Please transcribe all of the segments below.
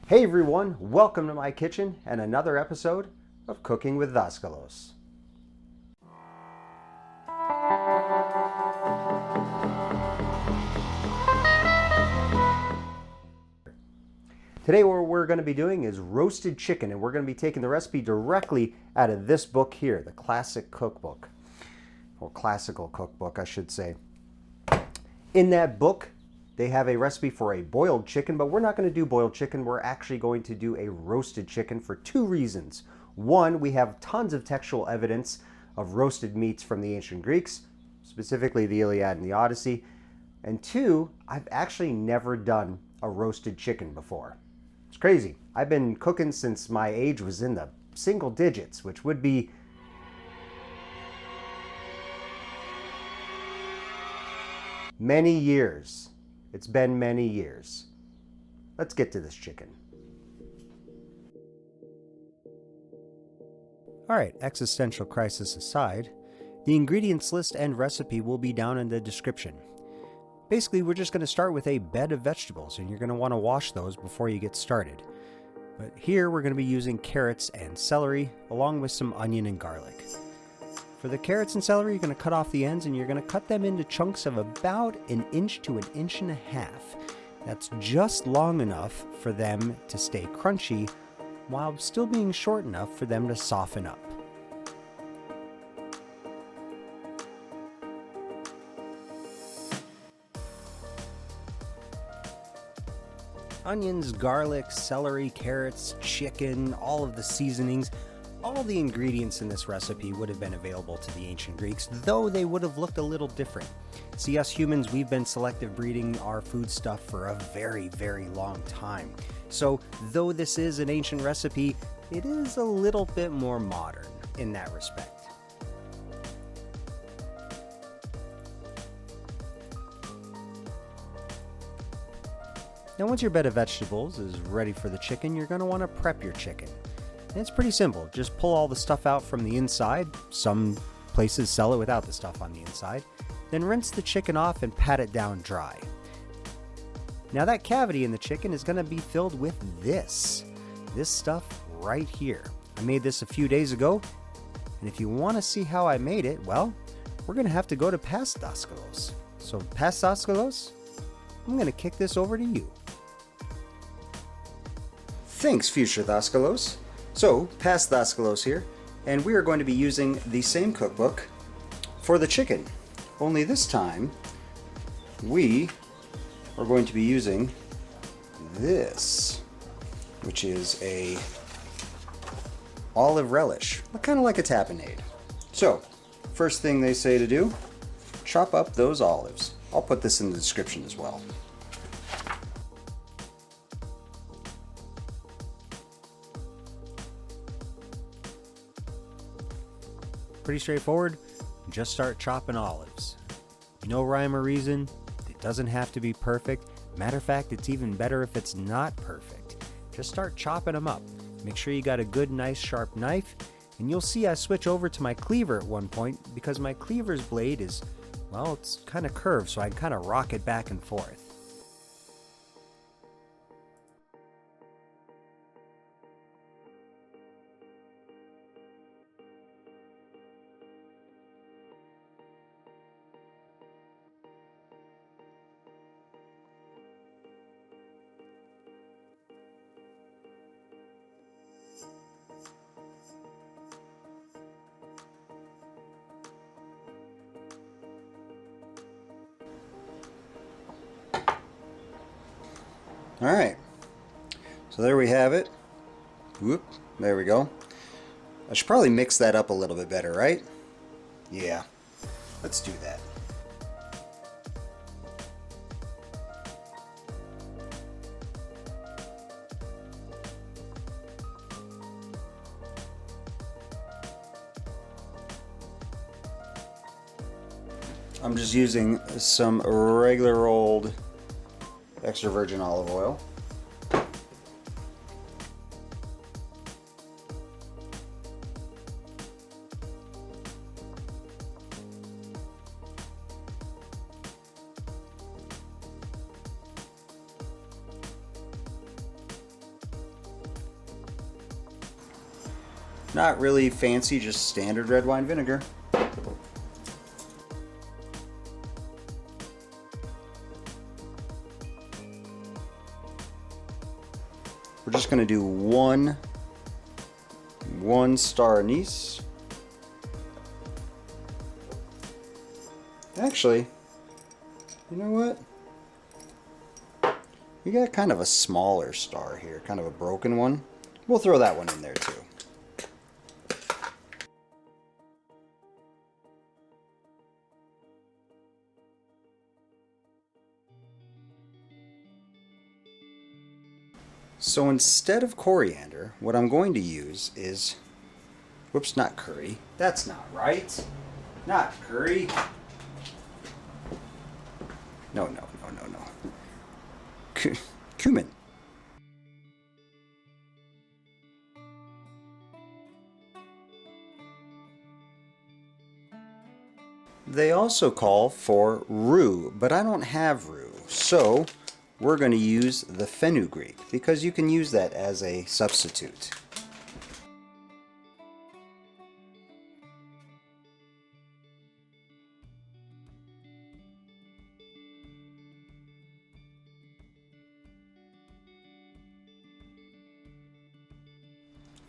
Hey everyone, welcome to my kitchen and another episode of Cooking with Daskalos. Today what we're going to be doing is roasted chicken, and we're going to be taking the recipe directly out of this book here, the Classic Cookbook, or Classical Cookbook I should say. In that book they have a recipe for a boiled chicken, but we're not going to do boiled chicken. We're actually going to do a roasted chicken for two reasons. One, we have tons of textual evidence of roasted meats from the ancient Greeks, specifically the Iliad and the Odyssey. And two, I've actually never done a roasted chicken before. It's crazy. I've been cooking since my age was in the single digits, which would be many years. It's been many years. Let's get to this chicken. Alright, existential crisis aside, the ingredients list and recipe will be down in the description. Basically, we're just going to start with a bed of vegetables, and you're going to want to wash those before you get started. But here we're going to be using carrots and celery, along with some onion and garlic. For the carrots and celery, you're going to cut off the ends, and you're going to cut them into chunks of about 1 inch to 1.5 inches. That's just long enough for them to stay crunchy, while still being short enough for them to soften up. Onions, garlic, celery, carrots, chicken, all of the seasonings, all the ingredients in this recipe would have been available to the ancient Greeks, though they would have looked a little different. See, us humans, we've been selective breeding our food stuff for a very, very long time. So, though this is an ancient recipe, it is a little bit more modern in that respect. Now, once your bed of vegetables is ready for the chicken, you're going to want to prep your chicken. And it's pretty simple. Just pull all the stuff out from the inside. Some places sell it without the stuff on the inside. Then rinse the chicken off and pat it down dry. Now that cavity in the chicken is going to be filled with this stuff right here. I made this a few days ago, and if you want to see how I made it, well, we're going to have to go to past Daskalos. So past Daskalos, I'm going to kick this over to you. Thanks, future Daskalos. So, past Daskalos here, and we are going to be using the same cookbook for the chicken. Only this time, we are going to be using this, which is a olive relish, kind of like a tapenade. So, first thing they say to do, chop up those olives. I'll put this in the description as well. Pretty straightforward. Just start chopping olives. No rhyme or reason. It doesn't have to be perfect. Matter of fact, it's even better if it's not perfect. Just start chopping them up. Make sure you got a good, nice, sharp knife. And you'll see I switch over to my cleaver at one point because my cleaver's blade is, well, it's kind of curved, so I can kind of rock it back and forth. Alright, so there we have it. Whoop, there we go. I should probably mix that up a little bit better, right? Yeah, let's do that. I'm just using some regular old extra virgin olive oil. Not really fancy, just standard red wine vinegar. We're just going to do one star anise. Actually, you know what? We got kind of a smaller star here, kind of a broken one. We'll throw that one in there too. So instead of coriander, what I'm going to use is, whoops, not curry. That's not right. Not curry. No. Cumin. They also call for rue, but I don't have rue. So we're going to use the Fennugreek because you can use that as a substitute.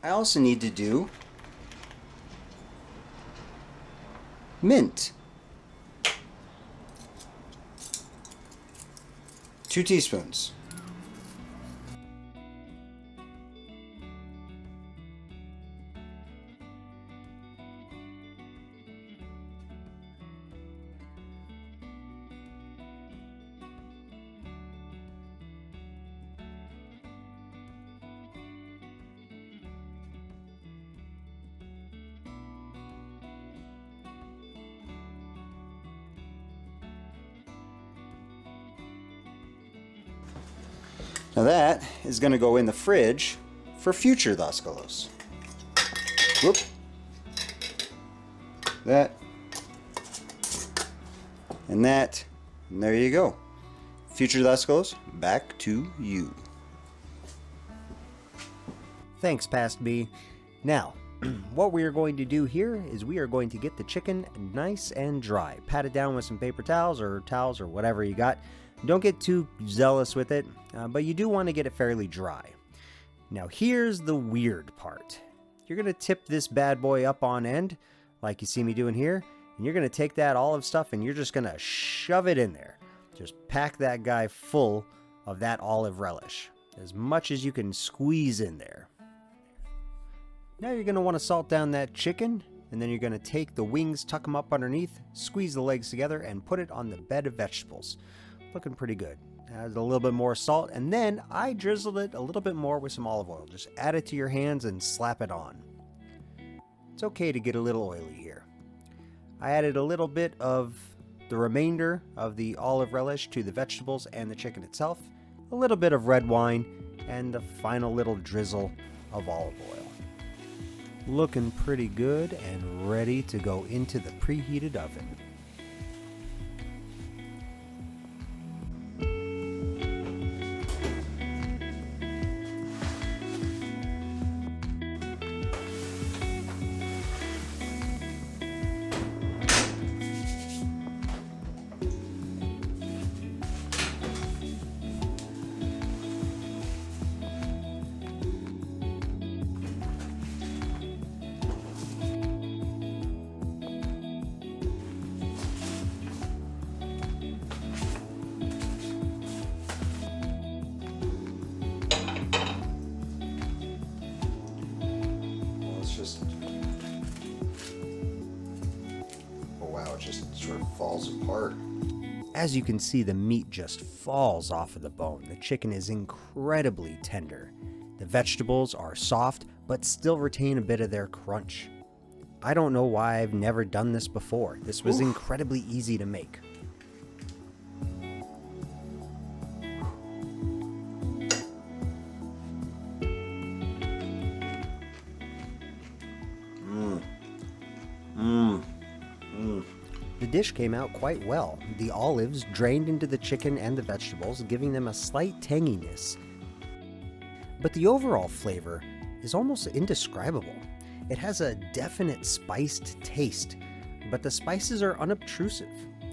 I also need to do mint. 2 teaspoons. Now that is going to go in the fridge for future Tblsp. Whoop. That. And that. And there you go. Future Tblsp, back to you. Thanks, Past B. Now, what we are going to do here is we are going to get the chicken nice and dry. Pat it down with some paper towels or whatever you got. Don't get too zealous with it, but you do want to get it fairly dry. Now here's the weird part. You're going to tip this bad boy up on end, like you see me doing here, and you're going to take that olive stuff and you're just going to shove it in there. Just pack that guy full of that olive relish, as much as you can squeeze in there. Now you're going to want to salt down that chicken, and then you're going to take the wings, tuck them up underneath, squeeze the legs together, and put it on the bed of vegetables. Looking pretty good. Add a little bit more salt, and then I drizzled it a little bit more with some olive oil. Just add it to your hands and slap it on. It's okay to get a little oily here. I added a little bit of the remainder of the olive relish to the vegetables and the chicken itself, a little bit of red wine, and the final little drizzle of olive oil. Looking pretty good and ready to go into the preheated oven. It just sort of falls apart. As you can see, the meat just falls off of the bone. The chicken is incredibly tender. The vegetables are soft, but still retain a bit of their crunch. I don't know why I've never done this before. This was incredibly easy to make. The dish came out quite well. The olives drained into the chicken and the vegetables, giving them a slight tanginess. But the overall flavor is almost indescribable. It has a definite spiced taste, but the spices are unobtrusive.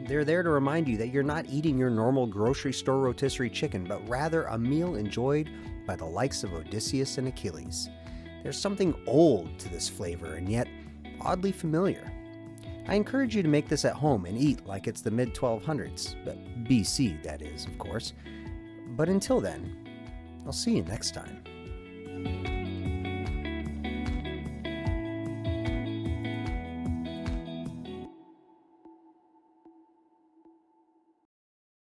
They're there to remind you that you're not eating your normal grocery store rotisserie chicken, but rather a meal enjoyed by the likes of Odysseus and Achilles. There's something old to this flavor and yet oddly familiar. I encourage you to make this at home and eat like it's the mid-1200s, but BC that is, of course. But until then, I'll see you next time.